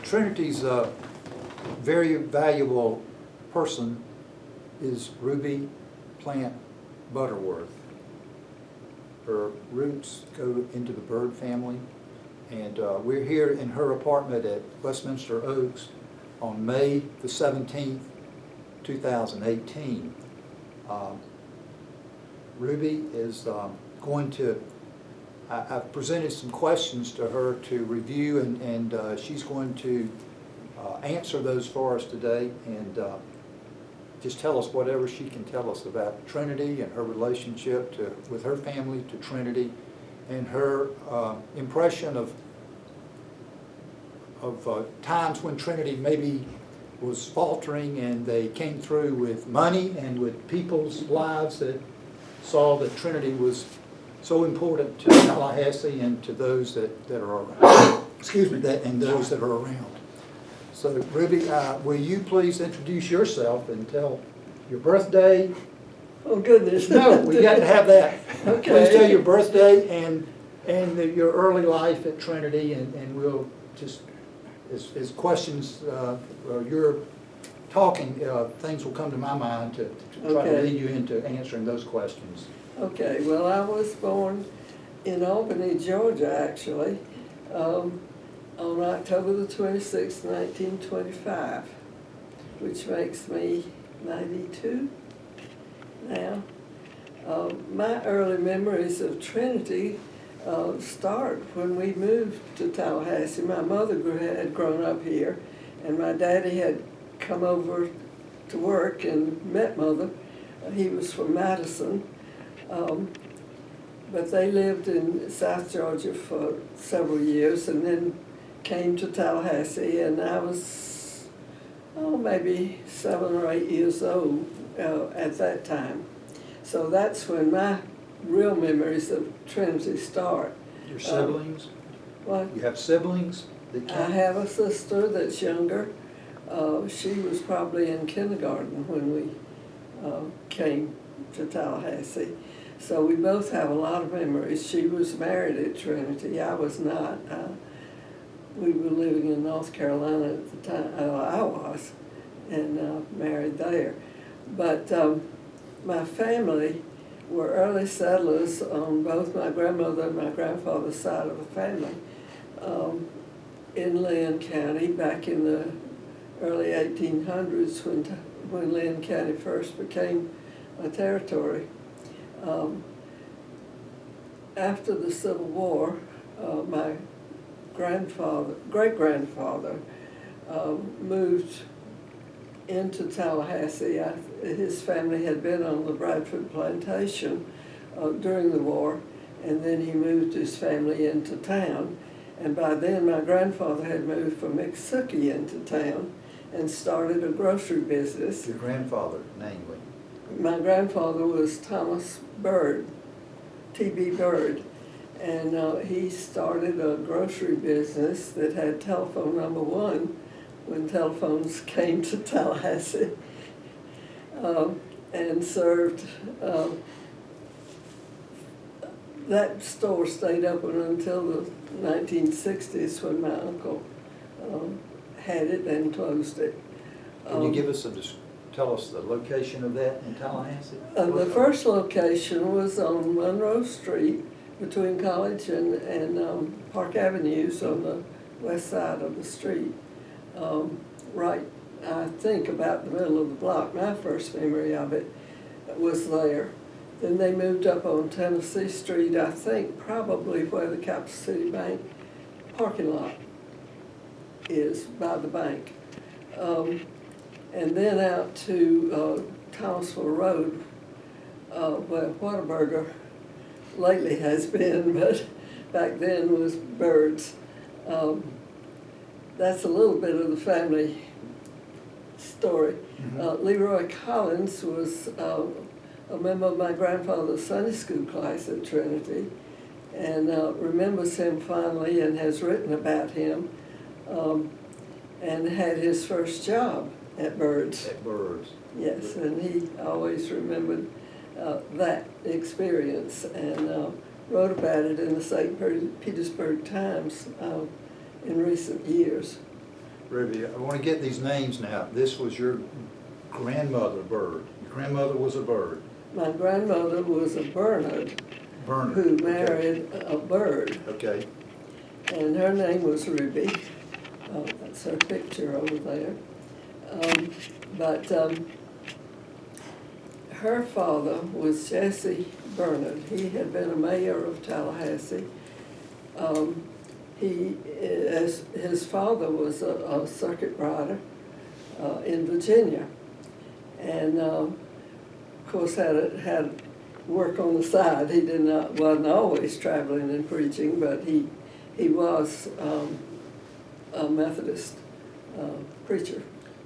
Trinity's a very valuable person is Rubie Butterworth. Her roots go into the bird family, and we're here in her apartment at Westminster Oaks on May the 17th, 2018. Rubie is going to, I've presented some questions to her to review, and she's going to answer those for us today, and just tell us whatever she can tell us about Trinity and her relationship with her family to Trinity, and her impression of times when Trinity maybe was faltering and they came through with money and with people's lives that saw that Trinity was so important to Tallahassee and to those that are around. Excuse me, and those that are around. So, Rubie, will you please introduce yourself and tell your birthday? Oh, goodness. No, we got to have that. Okay. Please tell your birthday and your early life at Trinity, and we'll just, as questions, you're talking, things will come to my mind to try to lead you into answering those questions. Okay, well, I was born in Albany, Georgia, actually, on October the 26th, 1925, which makes me 92 now. My early memories of Trinity start when we moved to Tallahassee. My mother had grown up here, and my daddy had come over to work and met Mother. He was from Madison. But they lived in South Georgia for several years and then came to Tallahassee, and I was maybe 7 or 8 years old at that time. So that's when my real memories of Trinity start. Your siblings? What? You have siblings that came? I have a sister that's younger. She was probably in kindergarten when we came to Tallahassee. So we both have a lot of memories. She was married at Trinity. I was not. We were living in North Carolina at the time. I was, and married there. But my family were early settlers on both my grandmother and my grandfather's side of the family in Lynn County back in the early 1800s when Lynn County first became a territory. After the Civil War, my great-grandfather moved into Tallahassee. His family had been on the Bradford plantation during the war, and then he moved his family into town. And by then, my grandfather had moved from Mississippi into town and started a grocery business. Your grandfather, namely? My grandfather was Thomas Bird, T.B. Bird, and he started a grocery business that had telephone number 1 when telephones came to Tallahassee, and served. That store stayed open until the 1960s when my uncle had it and closed it. Can you give us tell us the location of that in Tallahassee? The first location was on Monroe Street between College and Park Avenues on the west side of the street. Right, I think, about the middle of the block. My first memory of it was there. Then they moved up on Tennessee Street, I think probably where the Capital City Bank parking lot is, by the bank. And then out to Thomasville Road, where Whataburger lately has been, but back then was Bird's. That's a little bit of the family story. Mm-hmm. Leroy Collins was a member of my grandfather's Sunday school class at Trinity, and remembers him fondly and has written about him, and had his first job at Bird's. At Bird's. Yes, and he always remembered that experience and wrote about it in the St. Petersburg Times in recent years. Rubie, I want to get these names now. This was your grandmother, Bird. Your grandmother was a Bird. My grandmother was a Bernard Bernard. who Okay. married a Bird, Okay. and her name was Rubie. That's her picture over there. But her father was Jesse Bernard. He had been a mayor of Tallahassee. His father was a circuit rider in Virginia, and of course had work on the side. He wasn't always traveling and preaching, but he was a Methodist preacher.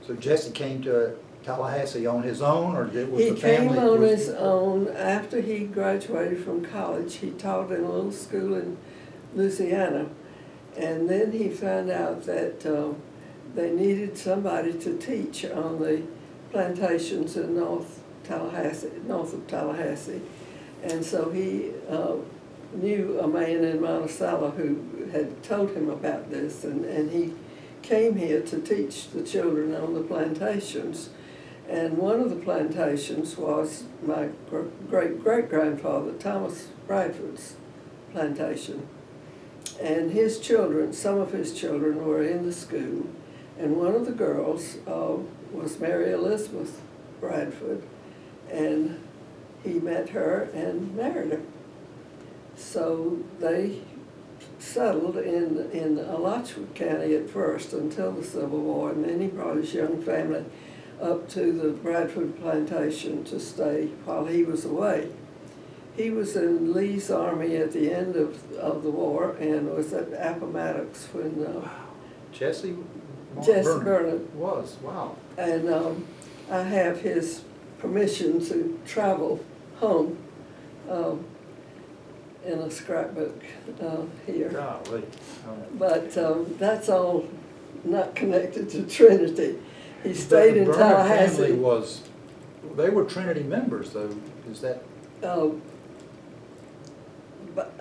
So Jesse came to Tallahassee on his own, or was the family? He came on his own after he graduated from college. He taught in a little school in Louisiana, and then he found out that they needed somebody to teach on the plantations in north of Tallahassee, and so he knew a man in Monticello who had told him about this, and he came here to teach the children on the plantations. And one of the plantations was my great-great-grandfather, Thomas Bradford's plantation. And his children, some of his children were in the school, and one of the girls was Mary Elizabeth Bradford, and he met her and married her. So they settled in Alachua County at first until the Civil War, and then he brought his young family up to the Bradford plantation to stay while he was away. He was in Lee's army at the end of the war and was at Appomattox when Jesse Bernard was, wow. And I have his permission to travel home in a scrapbook here. Golly. But that's all not connected to Trinity. He stayed in Tallahassee. Family was, they were Trinity members though, is that?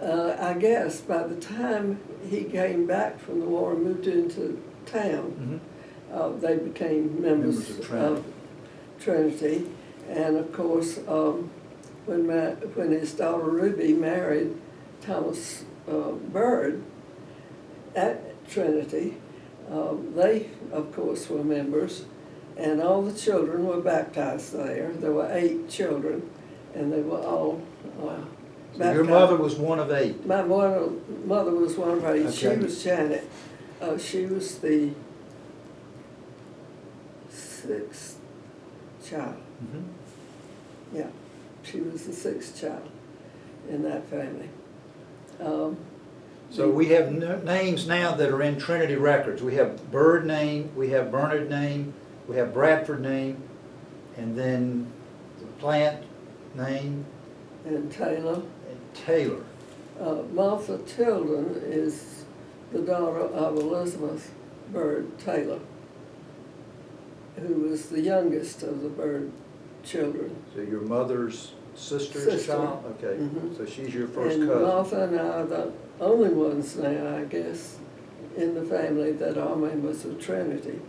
I guess by the time he came back from the war and moved into town, they became members of Trinity. And of course, when his daughter Rubie married Thomas Bird at Trinity, they, of course, were members, and all the children were baptized there. There were 8 children, and they were all So baptized. your mother was one of 8? My mother was one of 8. Okay. She was Janet. She was the 6th child. Yeah, she was the 6th child in that family. So we have names now that are in Trinity records. We have Bird name, we have Bernard name, we have Bradford name, and then the plant name. And Taylor. And Taylor. Martha Tilden is the daughter of Elizabeth Bird Taylor, who was the youngest of the Bird children. So your mother's sister's child? Okay, so she's your first And cousin. Martha and I are the only ones now, I guess, in the family that are members of Trinity.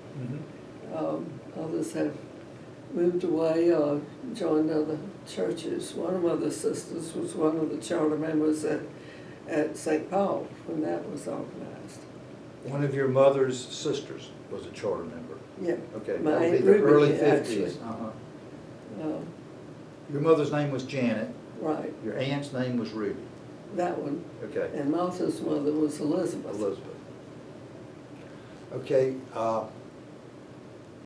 Others have moved away or joined other churches. One of Mother's sisters was one of the charter members at St. Paul when that was organized. One of your mother's sisters was a charter member? Yeah. Okay, My that would be Aunt the Rubie, early 50s. actually. Your mother's name was Janet. Right, Your aunt's name was Rubie. that one. Okay. And Martha's mother was Elizabeth. Elizabeth. Okay,